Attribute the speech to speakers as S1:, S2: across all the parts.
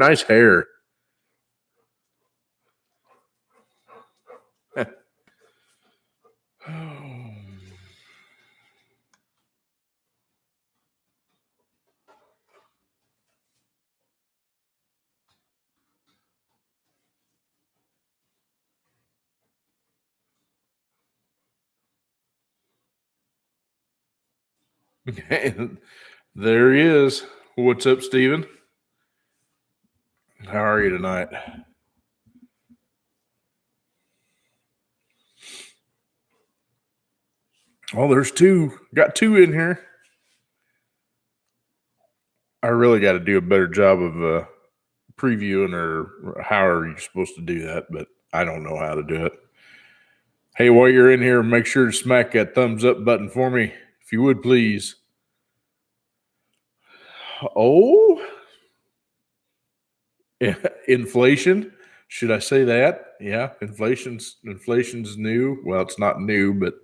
S1: nice hair. There he is. What's up, Steven? How are you tonight? Oh, there's two. Got two in here. I really got to do a better job of previewing or however you're supposed to do that, but I don't know how to do it. Hey, while you're in here, make sure to smack that thumbs up button for me, if you would, please. Oh, inflation. Should I say that? Yeah, inflation's new. Well, it's not new, but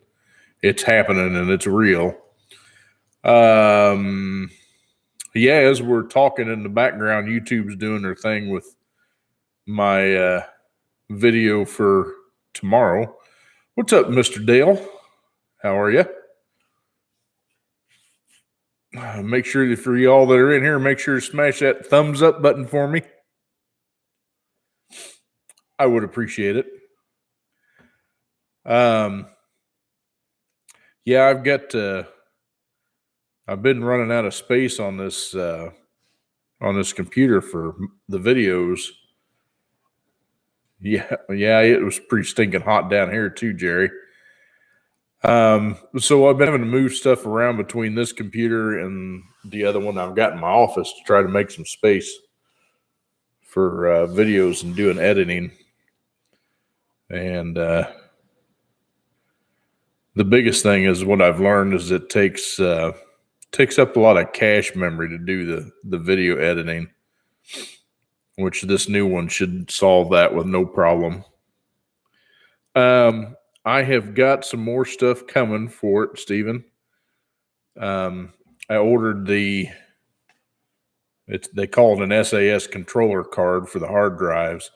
S1: it's happening and it's real. Yeah, as we're talking in the background, YouTube's doing their thing with my video for tomorrow. What's up, Mr. Dale? How are you? Make sure that for y'all that are in here, make sure to smash that thumbs up button for me. I would appreciate it. Yeah, I've been running out of space on this computer for the videos. Yeah, it was pretty stinking hot down here too, Jerry. So I've been having to move stuff around between this computer and the other one I've got in my office to try to make some space for videos and doing editing. And the biggest thing is what I've learned is it takes up a lot of cache memory to do the video editing, which this new one should solve that with no problem. I have got some more stuff coming for it, Steven. I ordered they call it an SAS controller card for the hard drives.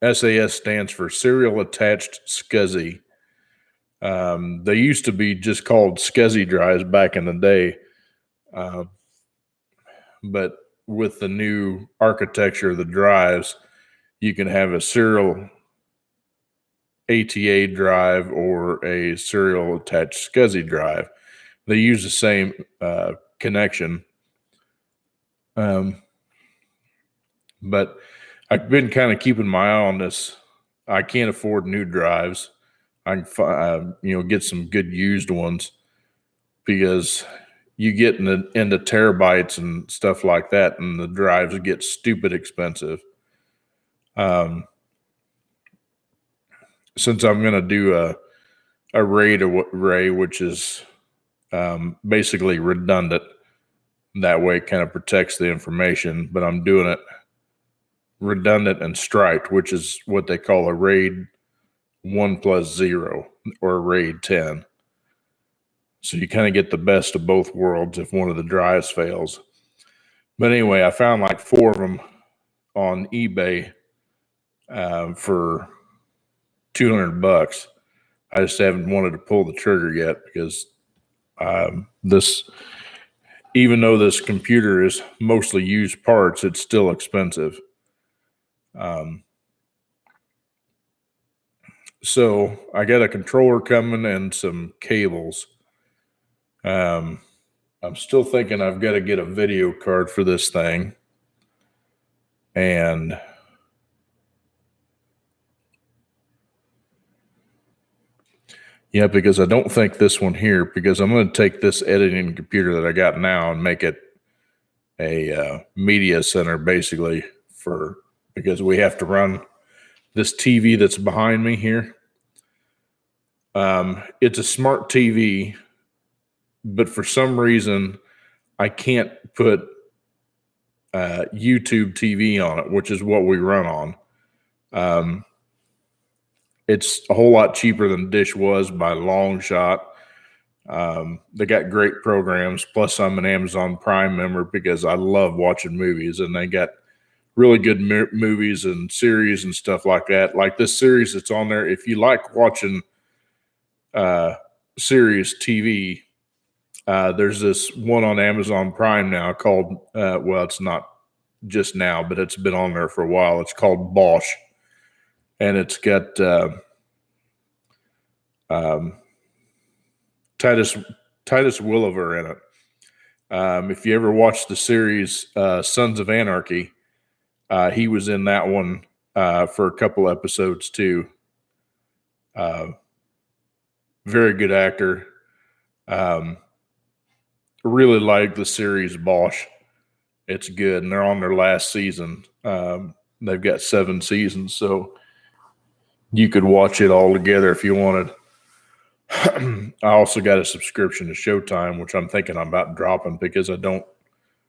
S1: SAS stands for Serial Attached SCSI. They used to be just called SCSI drives back in the day. But with the new architecture of the drives, you can have a serial ATA drive or a serial attached SCSI drive. They use the same connection. But I've been kind of keeping my eye on this. I can't afford new drives. I can get some good used ones because you get into terabytes and stuff like that, and the drives get stupid expensive. Since I'm going to do a RAID array, which is basically redundant, that way it kind of protects the information, but I'm doing it redundant and striped, which is what they call a RAID 1+0 or a RAID 10. So you kind of get the best of both worlds if one of the drives fails. But anyway, I found like 4 of them on eBay for $200. I just haven't wanted to pull the trigger yet because even though this computer is mostly used parts, it's still expensive. So I got a controller coming and some cables. I'm still thinking I've got to get a video card for this thing. And yeah, because I don't think this one here, because I'm going to take this editing computer that I got now and make it a media center basically because we have to run this TV that's behind me here. It's a smart TV, but for some reason I can't put YouTube TV on it, which is what we run on. It's a whole lot cheaper than Dish was by a long shot. They got great programs. Plus, I'm an Amazon Prime member because I love watching movies, and they got really good movies and series and stuff like that. Like this series that's on there. If you like watching series TV, there's this one on Amazon Prime now called, well, it's not just now, but it's been on there for a while. It's called Bosch, and it's got Titus Welliver in it. If you ever watched the series Sons of Anarchy, he was in that one for a couple episodes too. Very good actor. Really like the series Bosch. It's good, and they're on their last season. They've got 7 seasons, so you could watch it all together if you wanted. I also got a subscription to Showtime, which I'm thinking I'm about dropping because I don't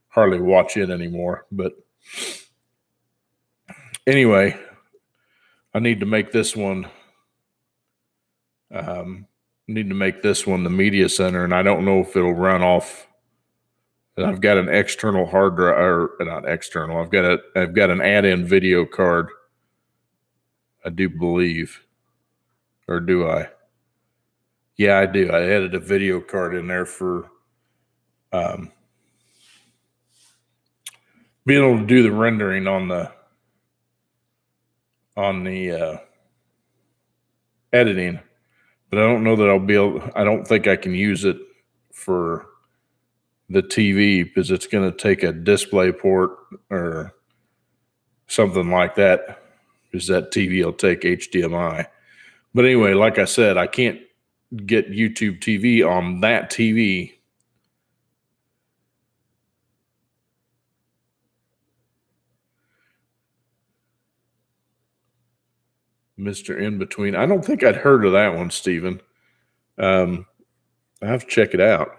S1: hardly watch it anymore. But anyway, I need to make this one. The media center, and I don't know if it'll run off. I've got an external hard drive, or not external. I've got an add-in video card. I do believe, or do I? Yeah, I do. I added a video card in there for being able to do the rendering on the editing, but I don't know that I'll be able. I don't think I can use it for the TV because it's going to take a display port or something like that, because that TV will take HDMI. But anyway, like I said, I can't get YouTube TV on that TV. Mr. In Between. I don't think I'd heard of that one, Stephen. I have to check it out.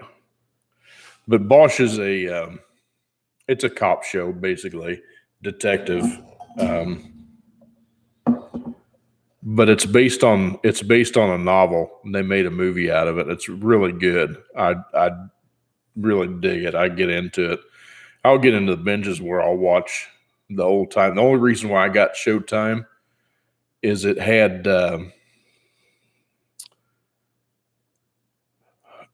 S1: But Bosch is it's a cop show, basically, detective. But it's based on a novel, and they made a movie out of it. It's really good. I really dig it. I get into it. I'll get into the binges where I'll watch the old time. The only reason why I got Showtime is it had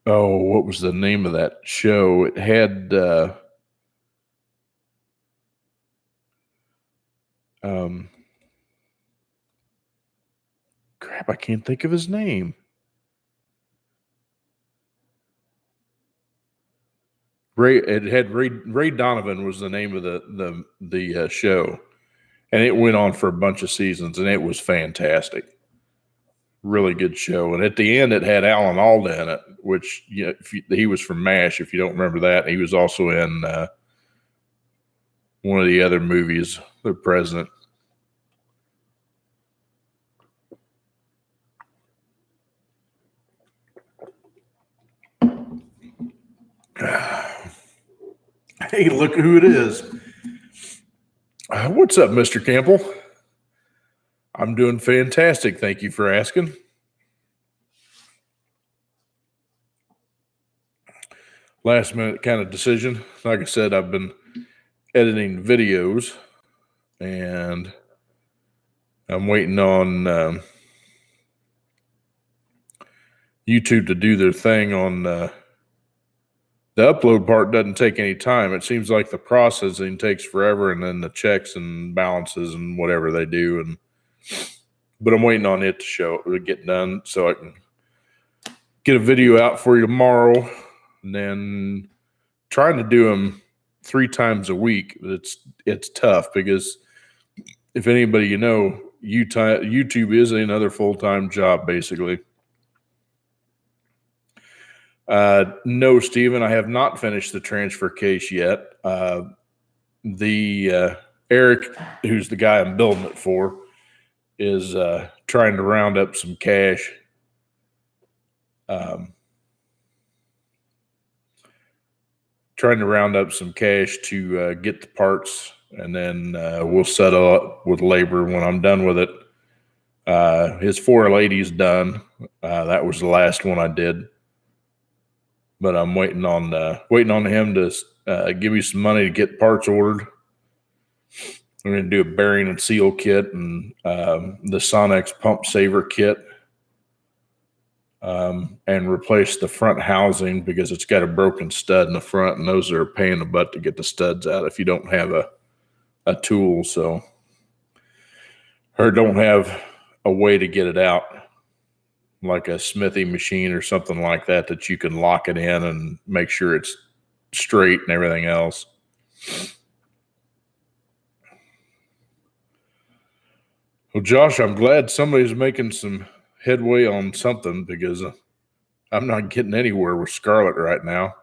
S1: what was the name of that show? It had crap, I can't think of his name. Ray Donovan was the name of the show, and it went on for a bunch of seasons, and it was fantastic. Really good show. And at the end, it had Alan Alda in it, which he was from MASH, if you don't remember that. He was also in one of the other movies, The President. Hey, look who it is. What's up, Mr. Campbell? I'm doing fantastic. Thank you for asking. Last minute kind of decision. Like I said, I've been editing videos, and I'm waiting on YouTube to do their thing on the upload part. Doesn't take any time. It seems like the processing takes forever, and then the checks and balances and whatever they do. But I'm waiting on it to get done so I can get a video out for you tomorrow. And then trying to do them 3 times a week. It's tough because if anybody YouTube is another full-time job, basically. No, Stephen, I have not finished the transfer case yet. Eric, who's the guy I'm building it for, is trying to round up some cash. Trying to round up some cash to get the parts, and then we'll settle up with labor when I'm done with it. His 480's done. That was the last one I did. but I'm waiting on him to give me some money to get parts ordered. I'm going to do a bearing and seal kit and the Sonex pump saver kit, and replace the front housing because it's got a broken stud in the front, and those are a pain in the butt to get the studs out if you don't have a tool. So, or don't have a way to get it out, like a smithy machine or something like that, that you can lock it in and make sure it's straight and everything else. Well, Josh, I'm glad somebody's making some headway on something, because I'm not getting anywhere with Scarlett right now.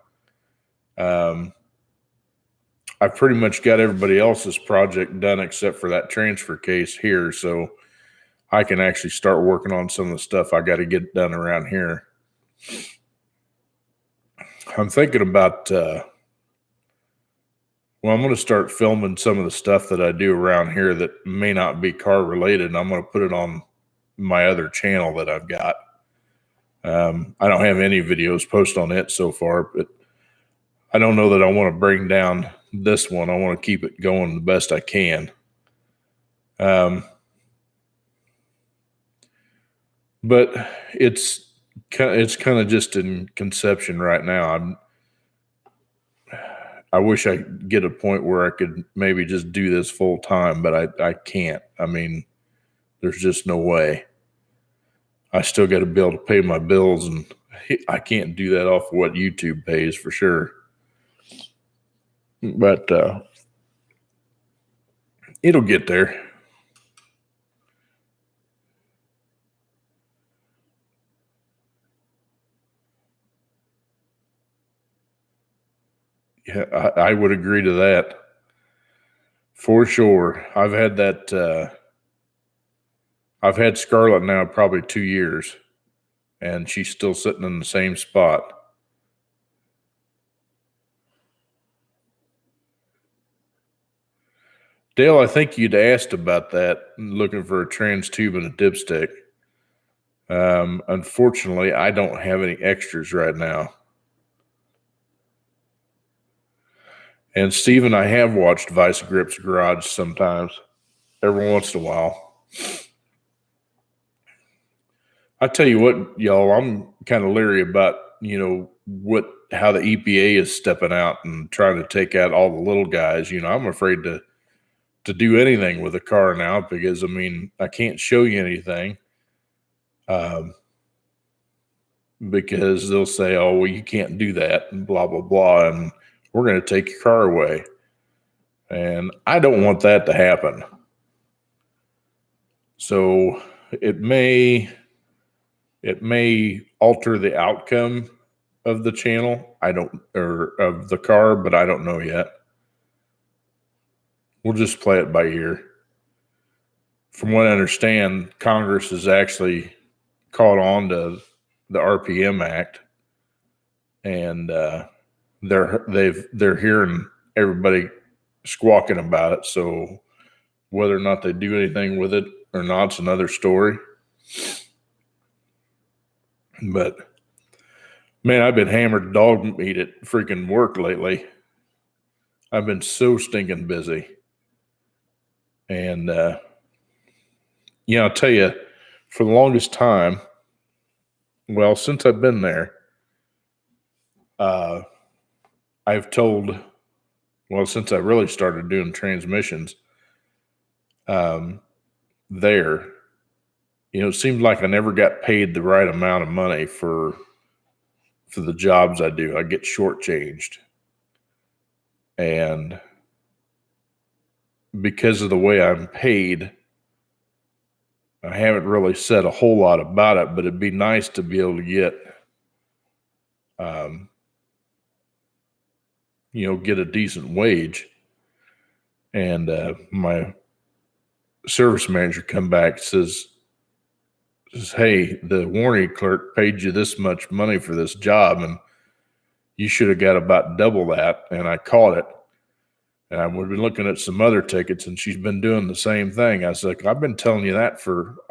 S1: I've pretty much got everybody else's project done except for that transfer case here, so I can actually start working on some of the stuff I got to get done around here. I'm thinking about, I'm going to start filming some of the stuff that I do around here that may not be car related, and I'm going to put it on my other channel that I've got. I don't have any videos posted on it so far, but I don't know that I want to bring down this one. I want to keep it going the best I can. But it's kind of just in conception right now. I wish I could get a point where I could maybe just do this full time, but I can't. I mean, there's just no way. I still got to be able to pay my bills, and I can't do that off of what YouTube pays for sure. But it'll get there. Yeah, I would agree to that for sure. I've had that. I've had Scarlett now probably 2 years, and she's still sitting in the same spot. Dale, I think you'd asked about that, looking for a trans tube and a dipstick. Unfortunately, I don't have any extras right now. And Steve and I have watched Vice Grip's Garage sometimes, every once in a while. I tell you what, y'all, I'm kind of leery about, how the EPA is stepping out and trying to take out all the little guys. I'm afraid to do anything with a car now, because, I can't show you anything. Because they'll say, oh, well, you can't do that, and blah, blah, blah, and we're going to take your car away. And I don't want that to happen. So it may alter the outcome of the channel. Or of the car, but I don't know yet. We'll just play it by ear. From what I understand, Congress has actually caught on to the RPM Act, and they're hearing everybody squawking about it. So whether or not they do anything with it or not, it's another story. But man, I've been hammered dog meat at freaking work lately. I've been so stinking busy. And I'll tell you, for the longest time, well, since I've been there, I've told, since I really started doing transmissions, there, it seemed like I never got paid the right amount of money for the jobs I do. I get shortchanged. And because of the way I'm paid, I haven't really said a whole lot about it, but it'd be nice to be able to get, get a decent wage. And my service manager come back, says, hey, the warranty clerk paid you this much money for this job, and you should have got about double that. And I caught it. And I've been looking at some other tickets, and she's been doing the same thing. I was like, I've been telling you that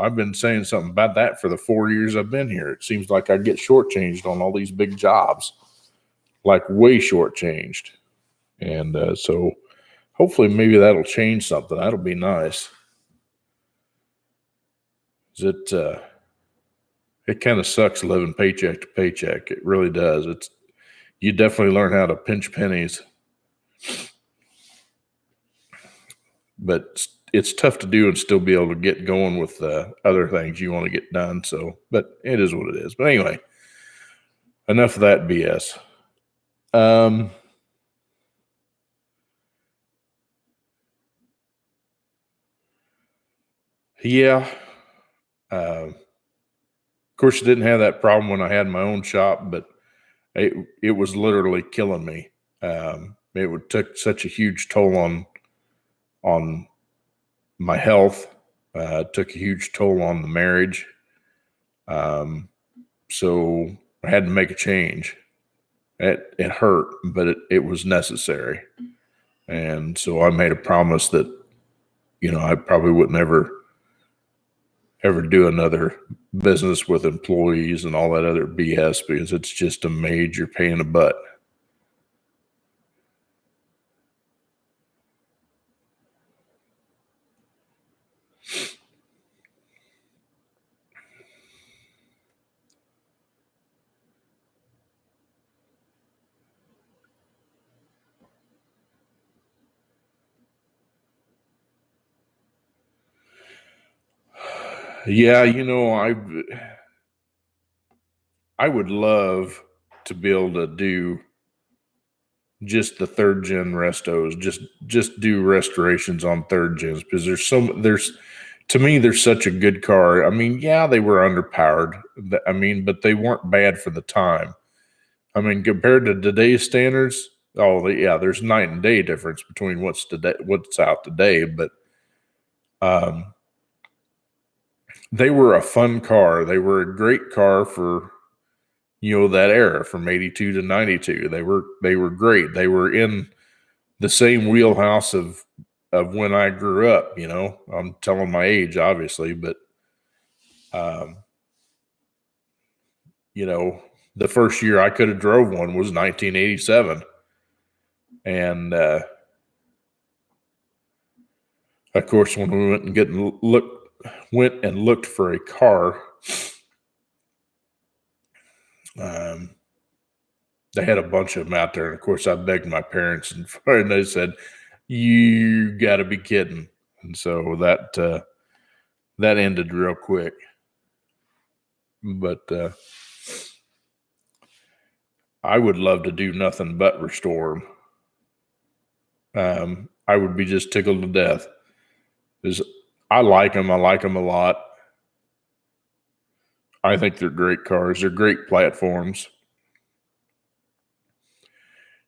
S1: I've been saying something about that for the 4 years I've been here. It seems like I get shortchanged on all these big jobs. like way shortchanged. And so hopefully maybe that'll change something. That'll be nice. It kind of sucks living paycheck to paycheck. It really does. You definitely learn how to pinch pennies, but it's tough to do and still be able to get going with other things you want to get done. So, but it is what it is. But anyway, enough of that BS. Yeah. Of course, I didn't have that problem when I had my own shop, but it was literally killing me. It would took such a huge toll on my health. Took a huge toll on the marriage. So I had to make a change. It hurt, but it was necessary. And so I made a promise that, I probably wouldn't ever do another business with employees and all that other BS, because it's just a major pain in the butt. Yeah, I would love to be able to do just the third gen restos, just do restorations on third gens, because to me, there's such a good car. I mean, yeah, they were underpowered. But they weren't bad for the time. I mean, compared to today's standards, there's night and day difference between what's out today. But they were a fun car. They were a great car for that era from 82 to 92. They were great. They were in the same wheelhouse of when I grew up. I'm telling my age, obviously, but the first year I could have drove one was 1987, and of course, when we went and looked for a car, they had a bunch of them out there. And of course, I begged my parents, and they said, "You got to be kidding!" And so that ended real quick. But I would love to do nothing but restore them. I would be just tickled to death, because I like them. I like them a lot. I think they're great cars. They're great platforms.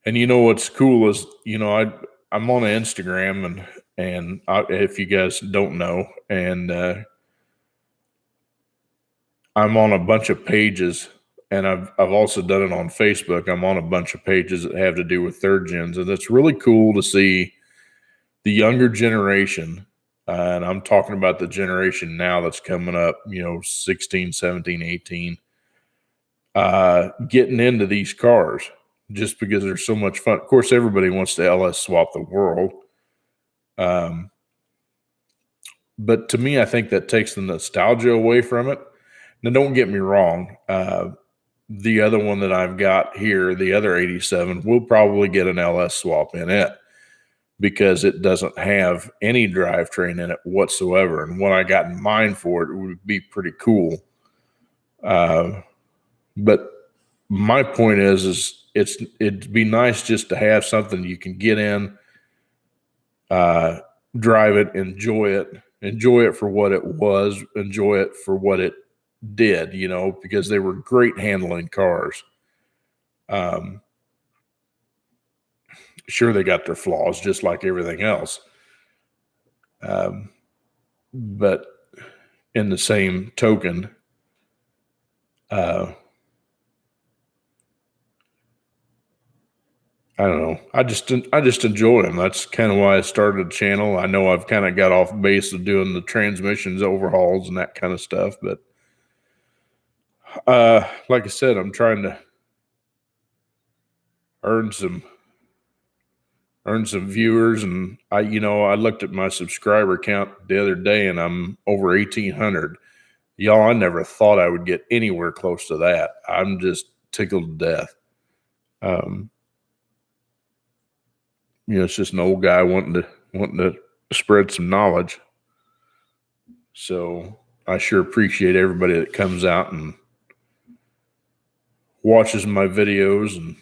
S1: And what's cool is, I'm on Instagram, and if you guys don't know, and I'm on a bunch of pages, and I've also done it on Facebook. I'm on a bunch of pages that have to do with third gens, and it's really cool to see the younger generation. And I'm talking about the generation now that's coming up, 16, 17, 18, getting into these cars just because they're so much fun. Of course, everybody wants to LS swap the world. But to me, I think that takes the nostalgia away from it. Now, don't get me wrong. The other one that I've got here, the other 87, will probably get an LS swap in it, because it doesn't have any drivetrain in it whatsoever. And what I got in mind for it would be pretty cool. But my point is it'd be nice just to have something you can get in, drive it, enjoy it for what it was, enjoy it for what it did, because they were great handling cars. Sure, they got their flaws just like everything else. But in the same token, I don't know. I just enjoy them. That's kind of why I started the channel. I know I've kind of got off base of doing the transmissions overhauls and that kind of stuff, but like I said, I'm trying to earned some viewers, and I looked at my subscriber count the other day, and I'm over 1,800. Y'all, I never thought I would get anywhere close to that. I'm just tickled to death. It's just an old guy wanting to spread some knowledge. So I sure appreciate everybody that comes out and watches my videos and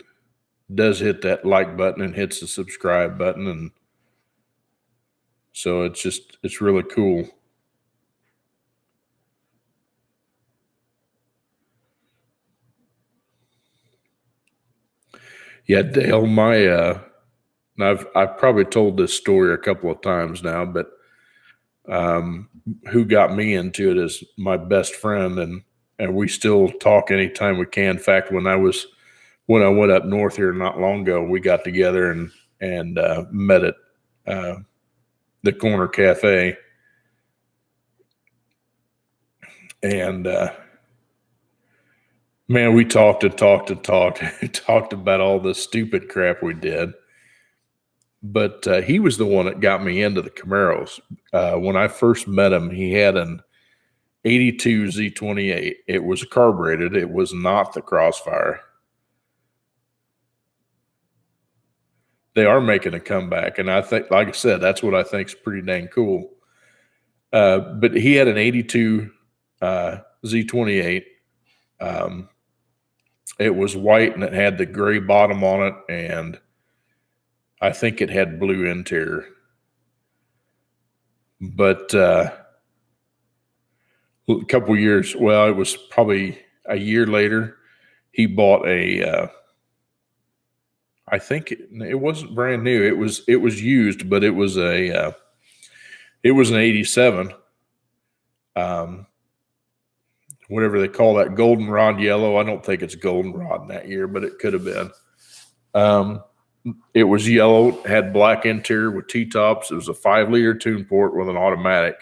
S1: does hit that like button and hits the subscribe button. And so it's really cool. Yeah, Dale, I've probably told this story a couple of times now, but who got me into it is my best friend, and we still talk anytime we can. In fact, when I went up north here not long ago, we got together and met at the Corner Cafe, and man, we talked and talked and talked, talked about all the stupid crap we did. But he was the one that got me into the Camaros. When I first met him, he had an 82 Z28. It was carbureted. It was not the Crossfire. They are making a comeback, and I think, like I said, that's what I think is pretty dang cool. But he had an 82 Z28. It was white, and it had the gray bottom on it, and I think it had blue interior. But a couple years, well, it was probably a year later, he bought I think it wasn't brand new. It was used, but it was an 87. Whatever they call that, goldenrod yellow. I don't think it's goldenrod in that year, but it could have been. It was yellow, had black interior with T-tops. It was a 5-liter tune port with an automatic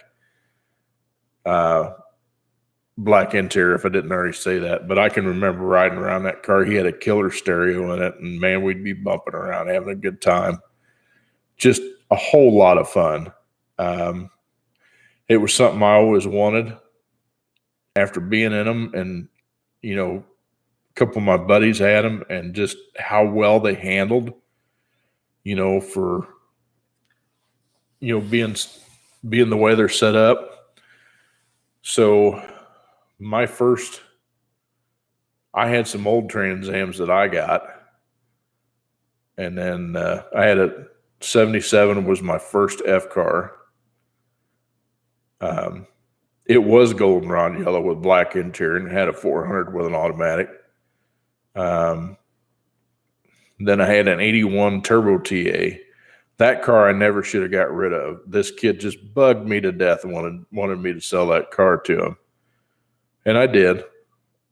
S1: black interior, if I didn't already say that. But I can remember riding around that car. He had a killer stereo in it, and man, we'd be bumping around, having a good time. Just a whole lot of fun. It was something I always wanted after being in them, and a couple of my buddies had them, and just how well they handled, for being the way they're set up. So I had some old Trans Ams that I got, and then I had a 77 was my first F car. It was goldenrod yellow with black interior and had a 400 with an automatic. Then I had an 81 Turbo TA. That car I never should have got rid of. This kid just bugged me to death and wanted me to sell that car to him. And I did.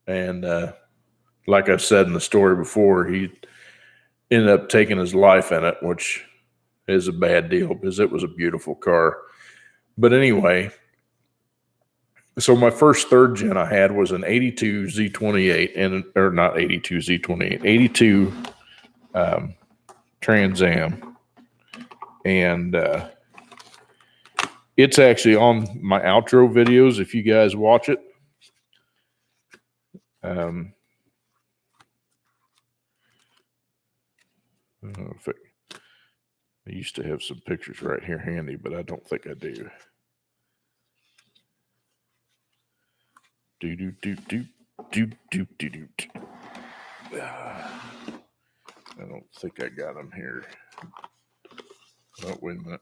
S1: And like I said in the story before, he ended up taking his life in it, which is a bad deal because it was a beautiful car. But anyway, so my first third gen I had was an 82 Z28, or not 82 Z28, 82 Trans Am. And it's actually on my outro videos if you guys watch it. I don't know if I used to have some pictures right here handy, but I don't think I do. I don't think I got them here. Oh, wait a minute.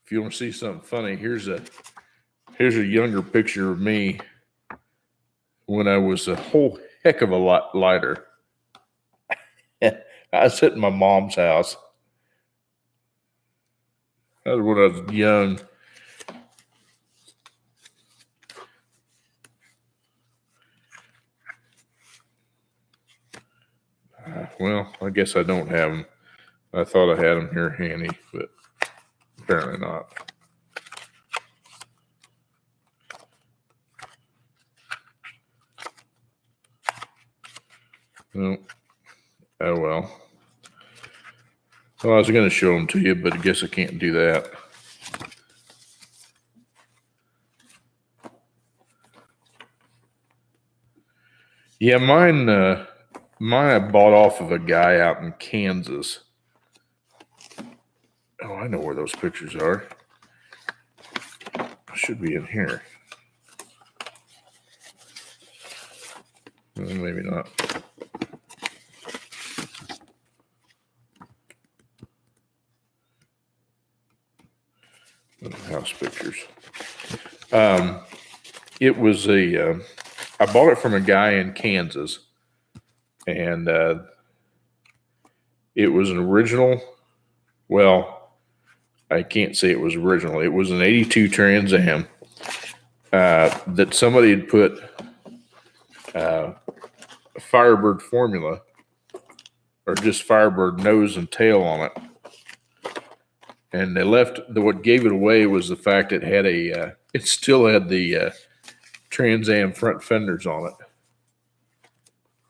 S1: If you want to see something funny, here's a younger picture of me when I was a whole heck of a lot lighter. I was at my mom's house. That was when I was young. Well, I guess I don't have them. I thought I had them here handy, but apparently not. No. Oh, well. Well, I was going to show them to you, but I guess I can't do that. Yeah, mine I bought off of a guy out in Kansas. Oh, I know where those pictures are. Should be in here. Well, maybe not. House pictures. It was I bought it from a guy in Kansas, and it was an original. Well, I can't say it was original. It was an 82 Trans Am that somebody had put Firebird formula or just Firebird nose and tail on it. And they left what gave it away was the fact it had it still had the Trans Am front fenders on it.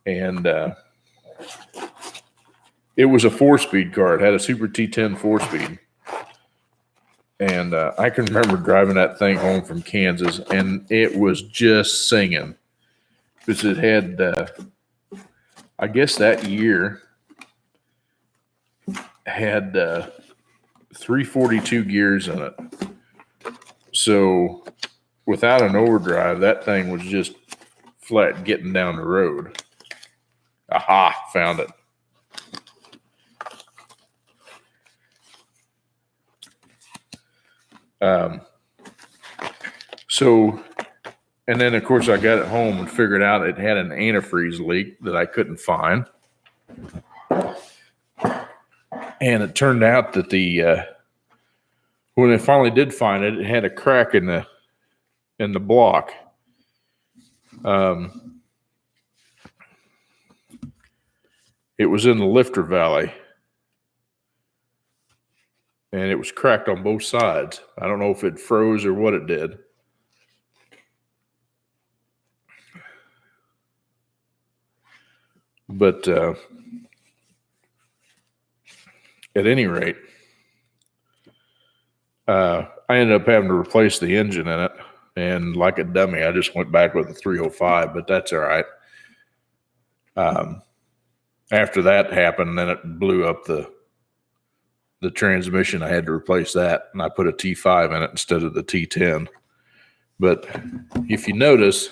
S1: And it was a 4-speed car. It had a Super T10 4-speed. And I can remember driving that thing home from Kansas, and it was just singing. Because it had, I guess that year, had 342 gears in it. So without an overdrive, that thing was just flat getting down the road. Aha, found it. And then of course I got it home and figured out it had an antifreeze leak that I couldn't find. And it turned out that when they finally did find it, it had a crack in the block. It was in the lifter valley, and it was cracked on both sides. I don't know if it froze or what it did. But at any rate, I ended up having to replace the engine in it. And like a dummy, I just went back with a 305, but that's all right. After that happened, then it blew up the transmission. I had to replace that, and I put a T5 in it instead of the T10. But if you notice,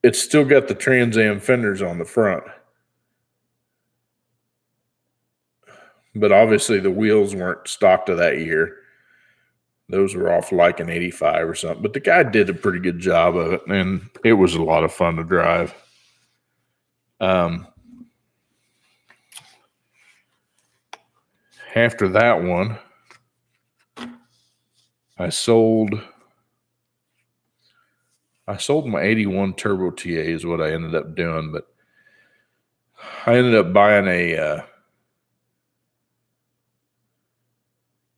S1: it's still got the Trans Am fenders on the front. But obviously the wheels weren't stocked of that year. Those were off like an 85 or something. But the guy did a pretty good job of it, and it was a lot of fun to drive. After that one, I sold my 81 Turbo TA is what I ended up doing, but I ended up buying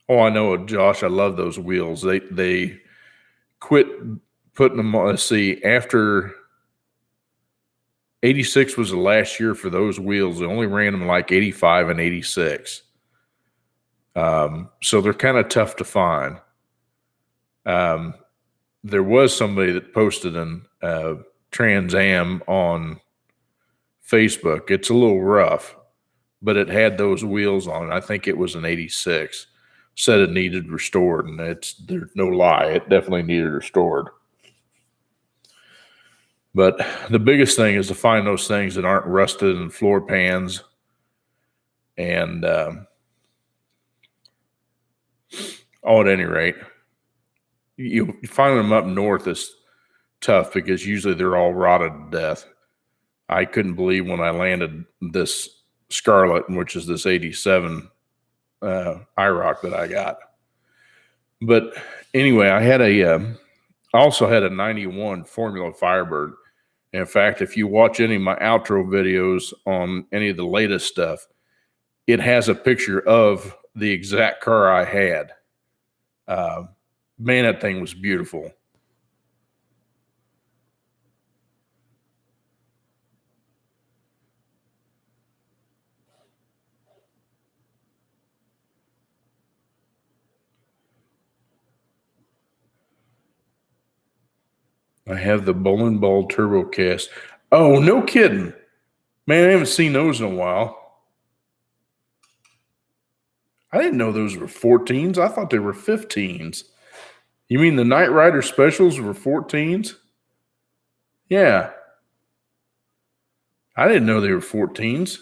S1: oh, I know, Josh, I love those wheels. They quit putting them on. Let's see, after 86 was the last year for those wheels. They only ran them like 85 and 86. So they're kind of tough to find. There was somebody that posted an Trans Am on Facebook. It's a little rough, but it had those wheels on it. I think it was an 86. Said it needed restored, and there's no lie. It definitely needed restored. But the biggest thing is to find those things that aren't rusted in floor pans. And at any rate, you finding them up north is tough because usually they're all rotted to death. I couldn't believe when I landed this Scarlet, which is this 87 IROC that I got. But anyway, I also had a 91 Formula Firebird In fact, if you watch any of my outro videos on any of the latest stuff, it has a picture of the exact car I had. Man, that thing was beautiful. I have the Bowling Ball Turbo Cast. Oh, no kidding. Man, I haven't seen those in a while. I didn't know those were 14s. I thought they were 15s. You mean the Knight Rider specials were 14s? Yeah. I didn't know they were 14s.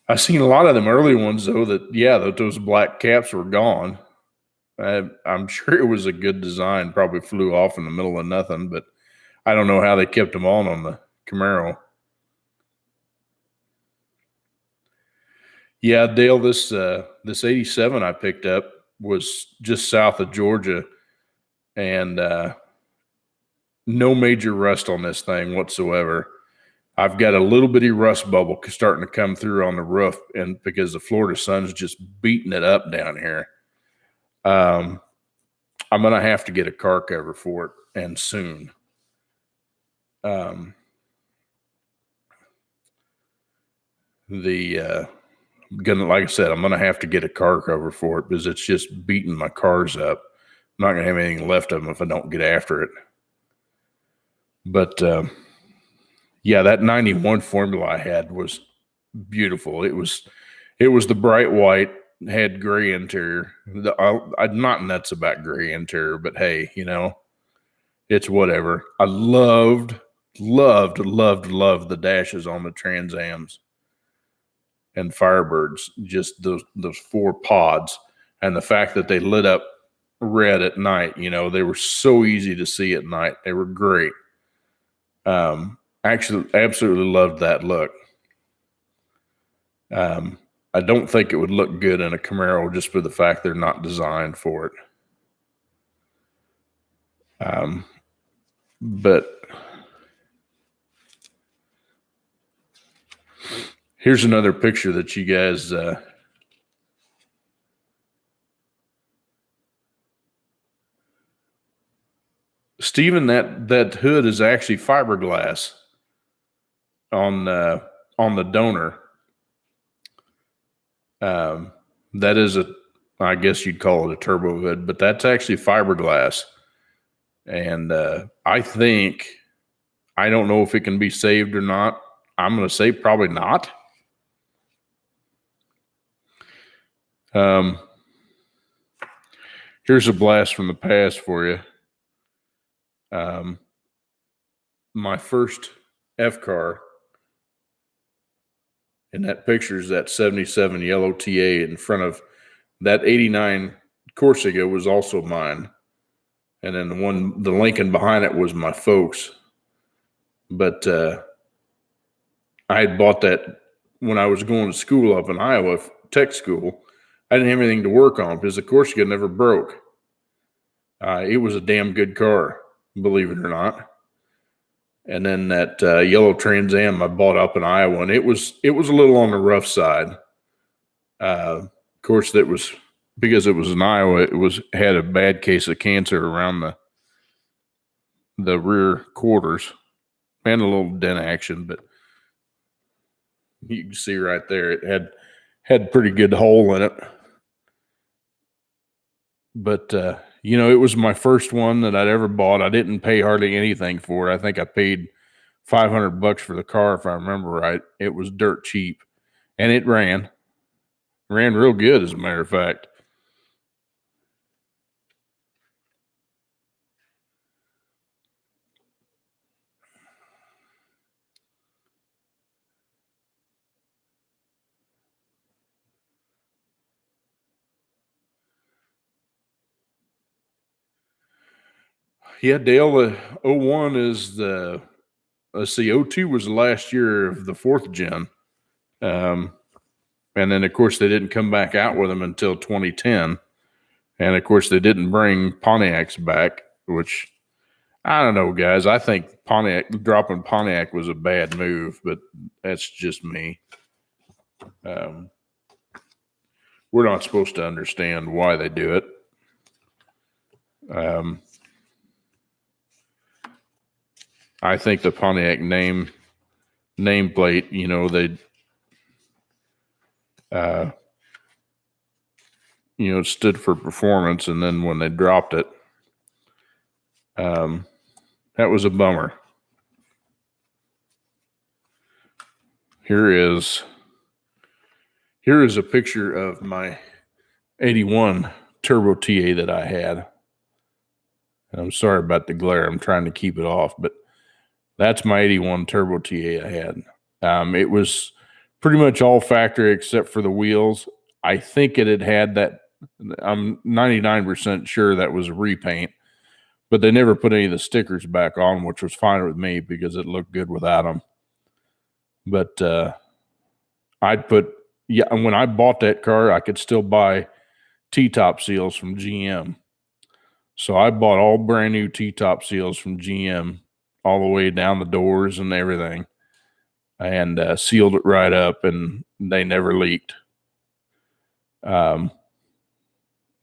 S1: I've seen a lot of them early ones, though, that those black caps were gone. I'm sure it was a good design. Probably flew off in the middle of nothing, but I don't know how they kept them on the Camaro. Yeah, Dale, this 87 I picked up was just south of Georgia, and no major rust on this thing whatsoever. I've got a little bitty rust bubble starting to come through on the roof, and because the Florida sun's just beating it up down here. I'm going to have to get a car cover for it, and soon. Like I said, I'm going to have to get a car cover for it because it's just beating my cars up. I'm not going to have anything left of them if I don't get after it. But yeah, that 91 Formula I had was beautiful. It was the bright white, had gray interior. I'm not nuts about gray interior, but hey, it's whatever. I loved the dashes on the Trans Ams and Firebirds, just those four pods, and the fact that they lit up red at night. They were so easy to see at night. They were great. Actually, absolutely loved that look. I don't think it would look good in a Camaro just for the fact they're not designed for it. But here's another picture that you guys Steven, that hood is actually fiberglass on the donor. That is I guess you'd call it a turbo hood, but that's actually fiberglass. And I don't know if it can be saved or not. I'm going to say probably not. Here's a blast from the past for you. My first F car, and that picture is that 77 yellow TA in front of that 89 Corsica was also mine. And then the Lincoln behind it was my folks. But I had bought that when I was going to school up in Iowa, tech school. I didn't have anything to work on because the Corsica never broke. It was a damn good car, believe it or not. And then that yellow Trans Am I bought up in Iowa, and it was a little on the rough side. Of course, that was because it was in Iowa. It had a bad case of cancer around the rear quarters, and a little dent action. But you can see right there, it had a pretty good hole in it. But it was my first one that I'd ever bought. I didn't pay hardly anything for it. I think I paid $500 for the car, if I remember right. It was dirt cheap, and it ran real good, as a matter of fact. Yeah, Dale, the 01 is let's see, 02 was the last year of the fourth gen. And then, of course, they didn't come back out with them until 2010. And, of course, they didn't bring Pontiacs back, which I don't know, guys. I think dropping Pontiac was a bad move, but that's just me. We're not supposed to understand why they do it. I think the Pontiac nameplate, they stood for performance, and then when they dropped it, that was a bummer. Here is a picture of my 81 Turbo TA that I had. I'm sorry about the glare. I'm trying to keep it off, but that's my 81 Turbo TA I had. It was pretty much all factory except for the wheels. I think it had that. I'm 99% sure that was a repaint, but they never put any of the stickers back on, which was fine with me because it looked good without them. But when I bought that car, I could still buy T-top seals from GM. So I bought all brand new T-top seals from GM all the way down the doors and everything, and sealed it right up, and they never leaked.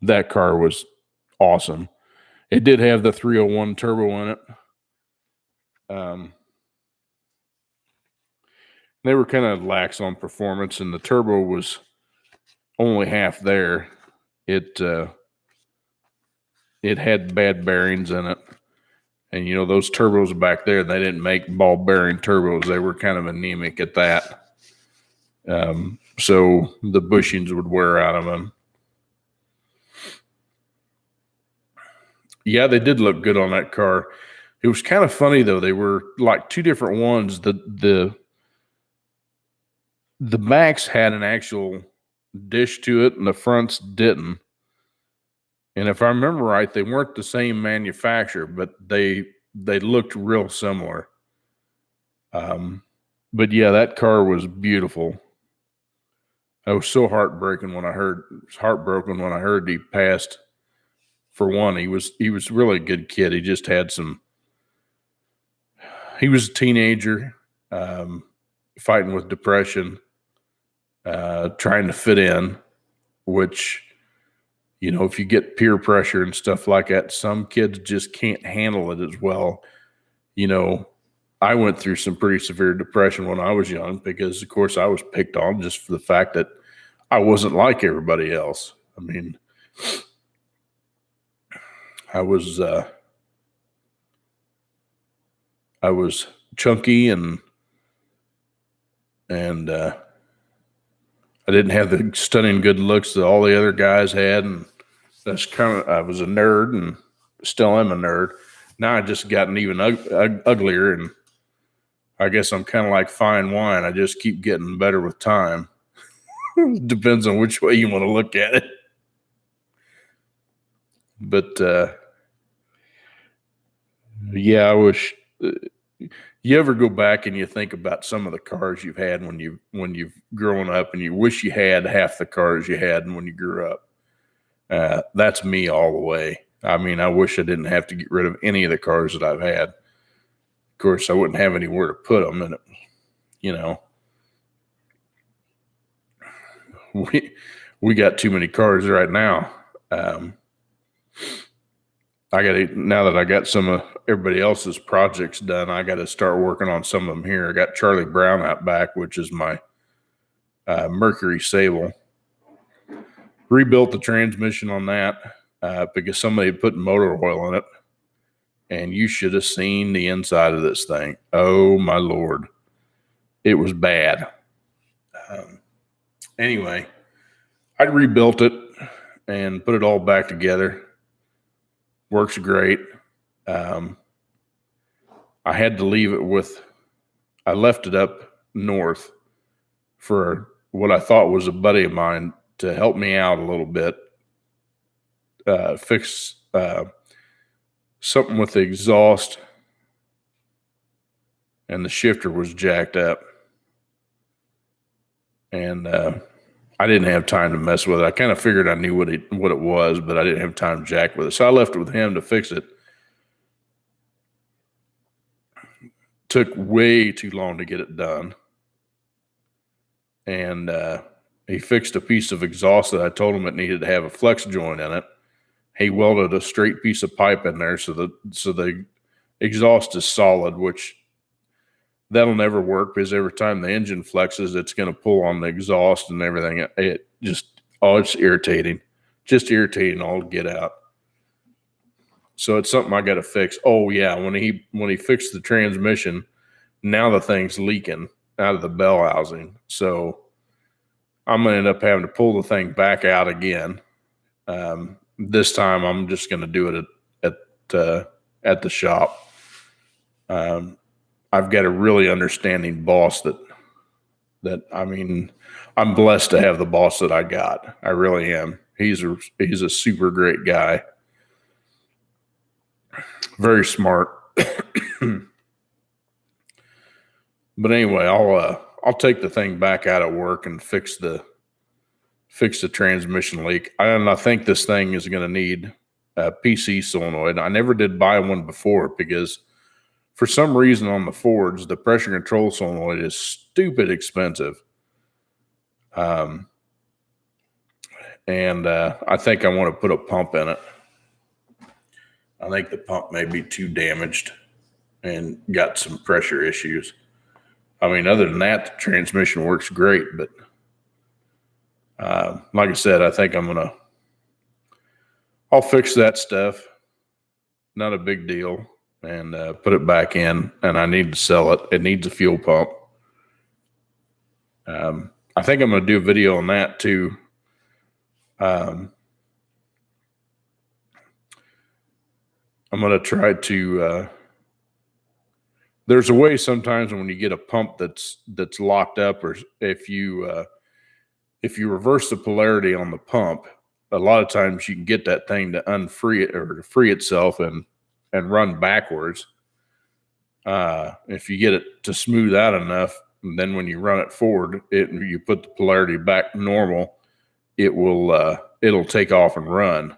S1: That car was awesome. It did have the 301 turbo in it. They were kind of lax on performance, and the turbo was only half there. It had bad bearings in it. And, those turbos back there, they didn't make ball bearing turbos. They were kind of anemic at that. So the bushings would wear out of them. Yeah, they did look good on that car. It was kind of funny, though. They were like two different ones. The backs had an actual dish to it, and the fronts didn't. And if I remember right, they weren't the same manufacturer, but they looked real similar. But yeah, that car was beautiful. I was so heartbroken when I heard he passed. For one, he was really a good kid. He just had he was a teenager, fighting with depression, trying to fit in, which, if you get peer pressure and stuff like that, some kids just can't handle it as well. I went through some pretty severe depression when I was young because, of course, I was picked on just for the fact that I wasn't like everybody else. I mean, I was chunky and I didn't have the stunning good looks that all the other guys had, and I was a nerd and still am a nerd. Now I just gotten even uglier, and I guess I'm kind of like fine wine. I just keep getting better with time. Depends on which way you want to look at it. But yeah, I wish you ever go back and you think about some of the cars you've had when you've grown up, and you wish you had half the cars you had when you grew up. That's me all the way. I mean, I wish I didn't have to get rid of any of the cars that I've had. Of course, I wouldn't have anywhere to put them, and we got too many cars right now. Now that I got some of everybody else's projects done, I got to start working on some of them here. I got Charlie Brown out back, which is my Mercury Sable. Rebuilt the transmission on that because somebody had put motor oil in it, and you should have seen the inside of this thing. Oh, my Lord. It was bad. Anyway, I rebuilt it and put it all back together. Works great. I had to leave it I left it up north for what I thought was a buddy of mine to help me out a little bit, fix something with the exhaust, and the shifter was jacked up. And I didn't have time to mess with it. I kind of figured I knew what it was, but I didn't have time to jack with it. So I left it with him to fix it. took way too long to get it done. And he fixed a piece of exhaust that I told him it needed to have a flex joint in it. He welded a straight piece of pipe in there so the exhaust is solid, which that'll never work because every time the engine flexes, it's going to pull on the exhaust and everything. It's irritating. Just irritating all to get out. So it's something I got to fix. Oh yeah, when he fixed the transmission, now the thing's leaking out of the bell housing. So I'm going to end up having to pull the thing back out again. This time I'm just going to do it at the shop. I've got a really understanding boss that I mean, I'm blessed to have the boss that I got. I really am. He's a super great guy. Very smart. But anyway, I'll take the thing back out of work and fix the transmission leak. And I think this thing is going to need a PC solenoid. I never did buy one before because for some reason on the Fords, the pressure control solenoid is stupid expensive. And I think I want to put a pump in it. I think the pump may be too damaged and got some pressure issues. I mean, other than that, the transmission works great, but like I said, I think I'll fix that stuff. Not a big deal, and put it back in, and I need to sell it. It needs a fuel pump. I think I'm going to do a video on that too. I'm going to try to, there's a way sometimes when you get a pump that's locked up, or if you reverse the polarity on the pump, a lot of times you can get that thing to unfree it or to free itself and run backwards. If you get it to smooth out enough, and then when you run it forward, you put the polarity back normal, it'll take off and run.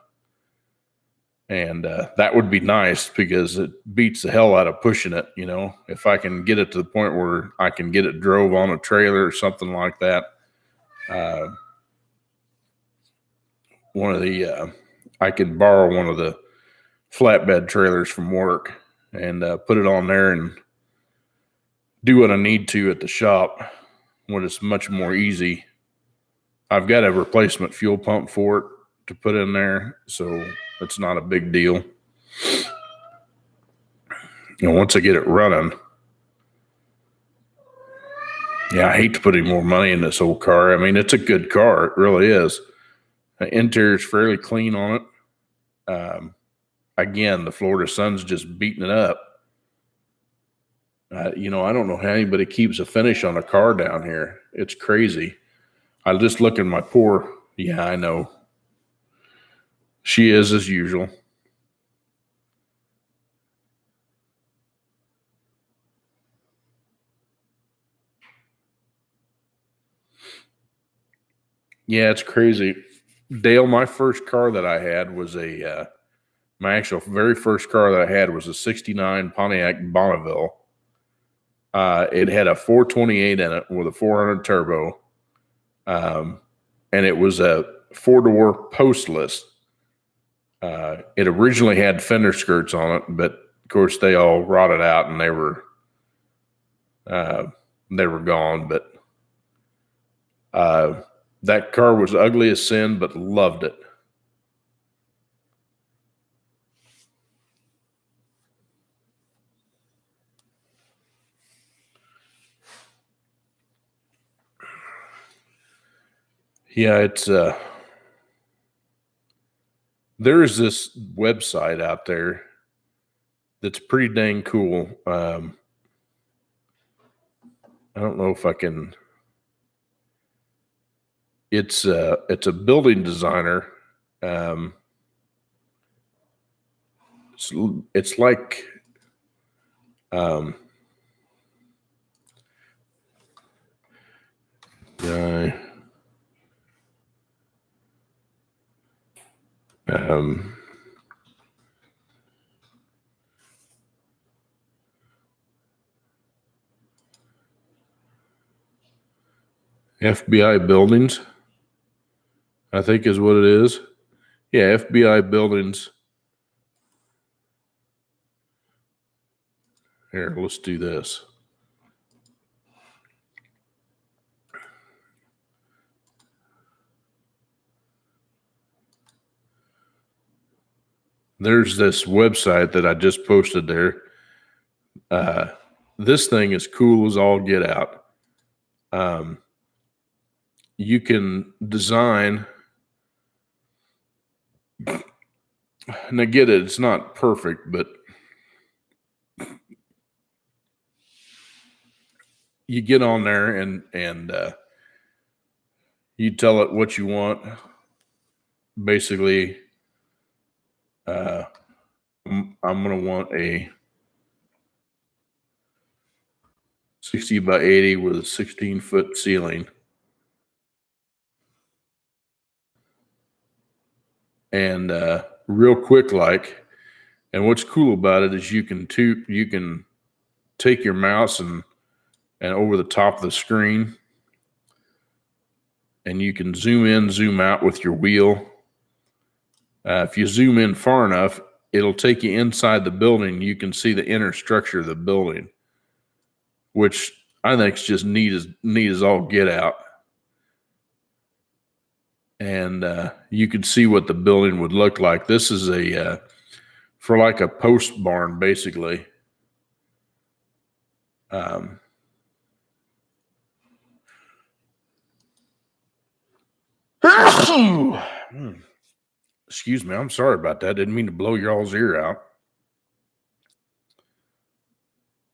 S1: And that would be nice because it beats the hell out of pushing it. You know, if I can get it to the point where I can get it drove on a trailer or something like that. I could borrow one of the flatbed trailers from work and put it on there and do what I need to at the shop when it's much more easy. I've got a replacement fuel pump for it to put in there, so it's not a big deal. Once I get it running, I hate to put any more money in this old car. I mean, it's a good car. It really is. The interior is fairly clean on it. Again, the Florida sun's just beating it up. I don't know how anybody keeps a finish on a car down here. It's crazy. I just look at my poor, I know. She is as usual. Yeah, it's crazy. Dale, my first car that I had was my actual very first car that I had was a 69 Pontiac Bonneville. It had a 428 in it with a 400 turbo. And it was a 4-door postless. It originally had fender skirts on it, but of course they all rotted out and they were gone. But that car was ugly as sin, but loved it. Yeah, it's there's this website out there that's pretty dang cool. I don't know if I can. It's a building designer. It's like FBI buildings, I think is what it is. Yeah, FBI buildings. Here, let's do this. There's this website that I just posted there. This thing is cool as all get out. You can design, and I get it, it's not perfect, but you get on there and you tell it what you want. Basically, I'm going to want a 60 by 80 with a 16-foot ceiling. And real quick, and what's cool about it is you can take your mouse and over the top of the screen, and you can zoom in, zoom out with your wheel. If you zoom in far enough, it'll take you inside the building. You can see the inner structure of the building, which I think is just neat as all get out. And you can see what the building would look like. This is for like a post barn, basically. Excuse me, I'm sorry about that. Didn't mean to blow your all's ear out.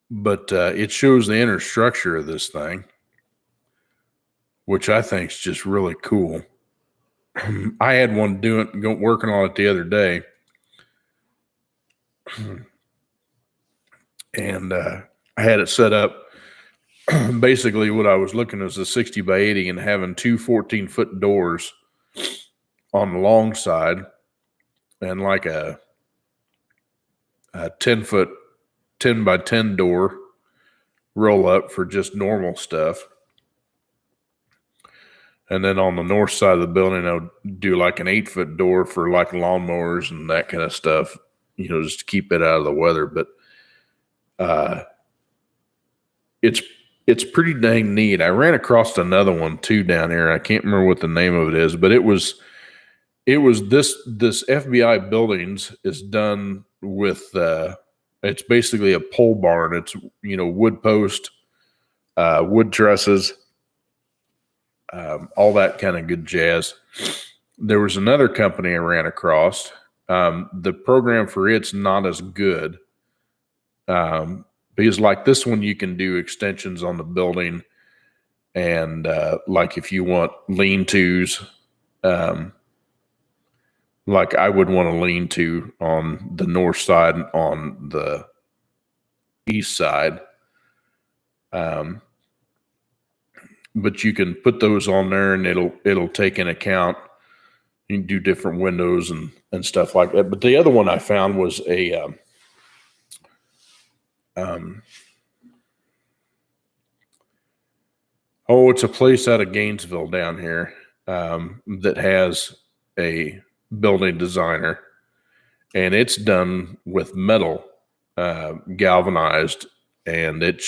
S1: But it shows the inner structure of this thing, which I think is just really cool. I had one working on it the other day. And I had it set up. Basically, what I was looking at was a 60 by 80 and having two 14-foot doors on the long side and like a 10-foot 10 by 10 door roll up for just normal stuff. And then on the north side of the building, I'll do like an 8-foot door for like lawnmowers and that kind of stuff, just to keep it out of the weather. But it's pretty dang neat. I ran across another one too down here. I can't remember what the name of it is, but it was this FBI buildings is done with it's basically a pole barn. It's wood post, wood trusses, all that kind of good jazz. There was another company I ran across. The program for it's not as good. Because like this one, you can do extensions on the building, and like if you want lean-tos, like I would want a lean-to on the north side, on the east side. But you can put those on there, and it'll take in account. You can do different windows and stuff like that. But the other one I found was a it's a place out of Gainesville down here that has a building designer, and it's done with metal, galvanized, and it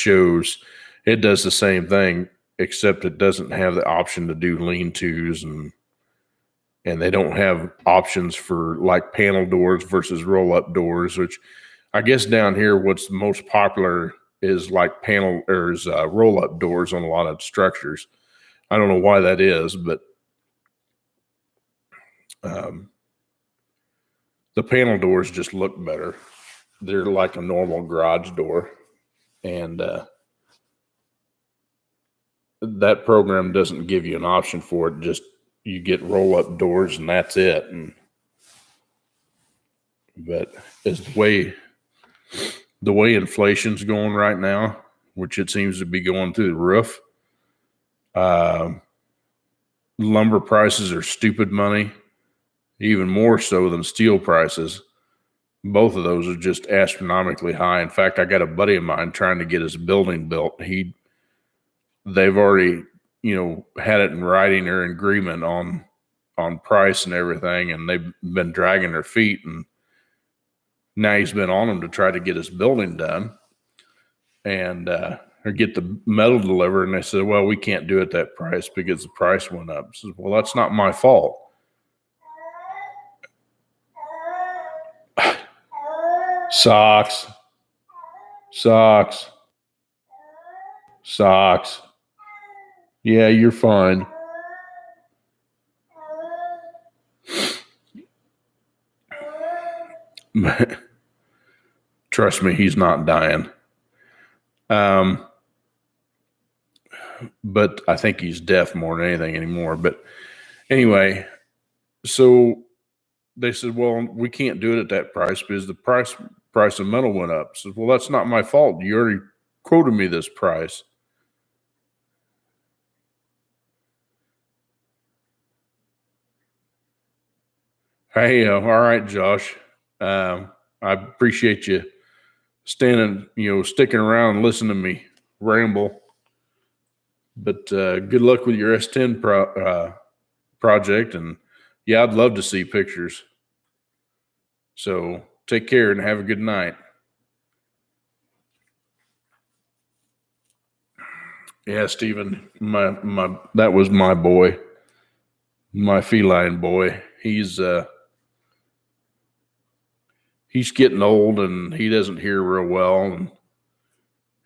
S1: does the same thing, except it doesn't have the option to do lean-tos, and they don't have options for like panel doors versus roll-up doors, which I guess down here what's the most popular is like roll-up doors on a lot of structures. I don't know why that is, but the panel doors just look better. They're like a normal garage door, and that program doesn't give you an option for it. Just you get roll-up doors, and that's it. But as the way inflation's going right now, which it seems to be going through the roof, lumber prices are stupid money, even more so than steel prices. Both of those are just astronomically high. In fact, I got a buddy of mine trying to get his building built. They've already had it in writing or agreement on price and everything, and they've been dragging their feet, and now he's been on them to try to get his building done and or get the metal delivered. And they said, well, we can't do it that price because the price went up. I said, well, that's not my fault. Socks. Yeah, you're fine. Trust me, he's not dying. But I think he's deaf more than anything anymore. But anyway, so they said, well, we can't do it at that price because the price of metal went up. I said, well, that's not my fault. You already quoted me this price. Hey, all right, Josh. I appreciate you sticking around and listening to me ramble. But good luck with your S10 project. And yeah, I'd love to see pictures. So take care and have a good night. Yeah, Stephen, that was my boy, my feline boy. He's getting old and he doesn't hear real well, and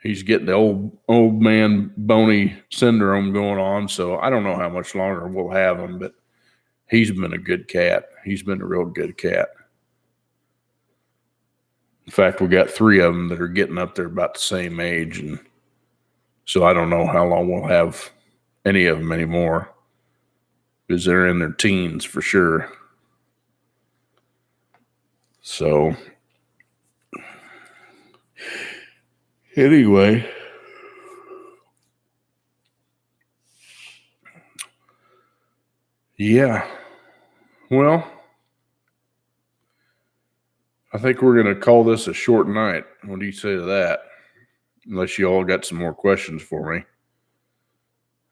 S1: he's getting the old man bony syndrome going on. So I don't know how much longer we'll have him, but he's been a good cat. He's been a real good cat. In fact, we got 3 of them that are getting up there about the same age, and so I don't know how long we'll have any of them anymore because they're in their teens for sure. So anyway, yeah. Well, I think we're going to call this a short night. What do you say to that? Unless you all got some more questions for me.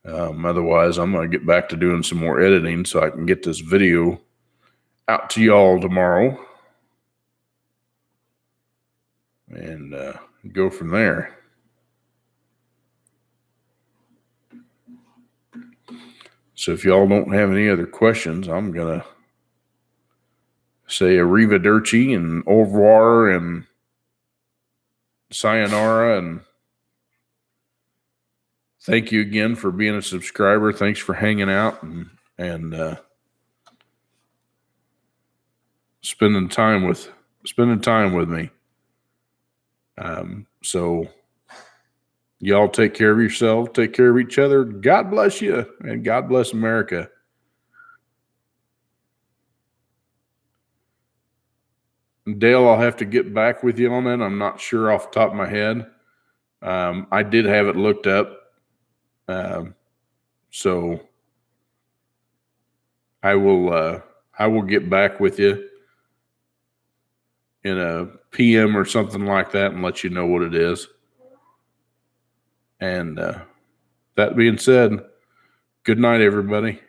S1: Otherwise, I'm going to get back to doing some more editing so I can get this video out to y'all tomorrow and go from there. So if y'all don't have any other questions, I'm going to say arrivederci and au revoir and sayonara, and thank you again for being a subscriber. Thanks for hanging out and spending time with me. So y'all take care of yourself, take care of each other. God bless you, and God bless America. Dale, I'll have to get back with you on that. I'm not sure off the top of my head. I did have it looked up. So I will get back with you in a PM or something like that and let you know what it is. And that being said, good night, everybody.